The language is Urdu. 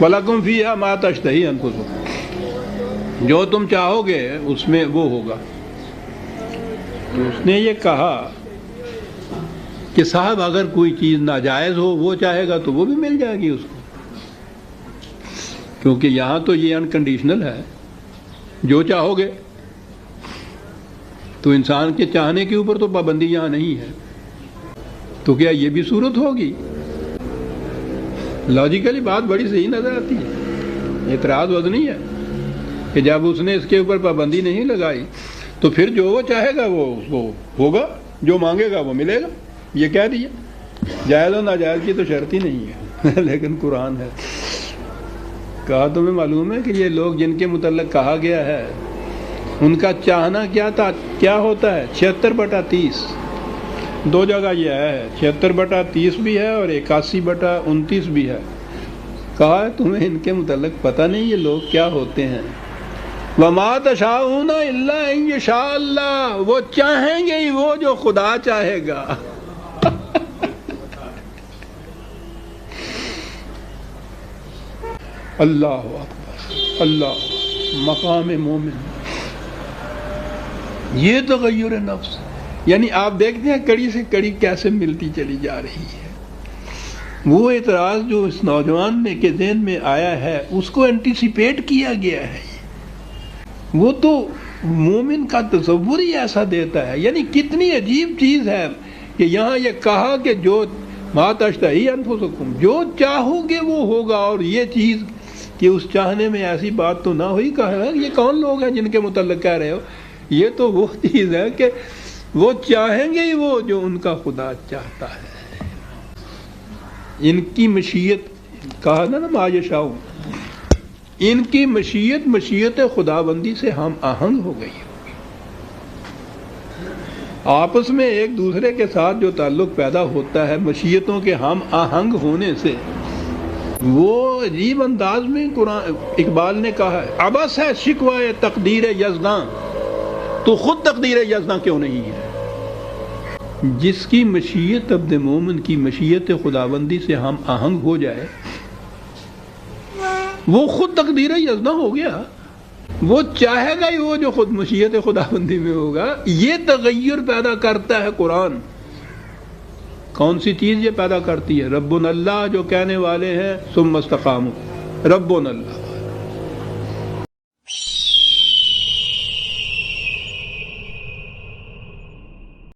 وَلَكُمْ فِيهَا مَا تَشْتَهِي أَنفُسُكُمْ، جو تم چاہو گے اس میں وہ ہوگا۔ تو اس نے یہ کہا کہ صاحب اگر کوئی چیز ناجائز ہو وہ چاہے گا تو وہ بھی مل جائے گی اس کو، کیونکہ یہاں تو یہ انکنڈیشنل ہے، جو چاہو گے۔ تو انسان کے چاہنے کے اوپر تو پابندی یہاں نہیں ہے، تو کیا یہ بھی صورت ہوگی؟ لاجیکلی بات بڑی صحیح نظر آتی ہے، اعتراض وزنی ہے کہ جب اس نے اس کے اوپر پابندی نہیں لگائی تو پھر جو وہ چاہے گا وہ ہوگا، جو مانگے گا وہ ملے گا، یہ کہہ دیا۔ جائز و ناجائز کی تو شرط ہی نہیں ہے لیکن قرآن ہے۔ کہا تمہیں معلوم ہے کہ یہ لوگ جن کے متعلق کہا گیا ہے ان کا چاہنا کیا ہوتا ہے؟ 76/30، دو جگہ یہ ہے، 76/30 بھی ہے اور 81/29 بھی ہے۔ کہا ہے تمہیں ان کے متعلق پتہ نہیں یہ لوگ کیا ہوتے ہیں؟ وَمَا تَشَاءُونَ إِلَّا أَن يَشَاءَ اللَّهُ، وہ چاہیں گے ہی وہ جو خدا چاہے گا۔ اللہ اکبر، اللہ، مقام مومن، یہ تغیر نفس، یعنی آپ دیکھتے ہیں کڑی سے کڑی کیسے ملتی چلی جا رہی ہے۔ وہ اعتراض جو اس نوجوان میں کے ذہن میں آیا ہے اس کو انٹیسپیٹ کیا گیا ہے، وہ تو مومن کا تصور ہی ایسا دیتا ہے۔ یعنی کتنی عجیب چیز ہے کہ یہاں یہ کہا کہ جو ما تشتہی انفسکم، جو چاہو گے وہ ہوگا، اور یہ چیز کہ اس چاہنے میں ایسی بات تو نہ ہوئی۔ کہا یہ کون لوگ ہیں جن کے متعلق کہہ رہے ہو؟ یہ تو وہ چیز ہے کہ وہ چاہیں گے ہی وہ جو ان کا خدا چاہتا ہے۔ ان کی مشیت، کہا نا ما یشاء، ان کی مشیت خدا بندی سے ہم آہنگ ہو گئی ہوگی۔ آپس میں ایک دوسرے کے ساتھ جو تعلق پیدا ہوتا ہے مشیتوں کے ہم آہنگ ہونے سے، وہ عجیب انداز میں قرآن اقبال نے کہا ہے عبث ہے شکوہ تقدیر یزداں، تو خود تقدیر یزداں کیوں نہیں ہے؟ جس کی مشیت عبد مومن کی مشیت خداوندی سے ہم آہنگ ہو جائے وہ خود تقدیر یزداں ہو گیا، وہ چاہے گا ہی وہ جو خود مشیت خداوندی میں ہوگا۔ یہ تغیر پیدا کرتا ہے قرآن۔ کون سی چیز یہ پیدا کرتی ہے؟ ربنا اللہ، جو کہنے والے ہیں ثم استقاموا، ربنا اللہ،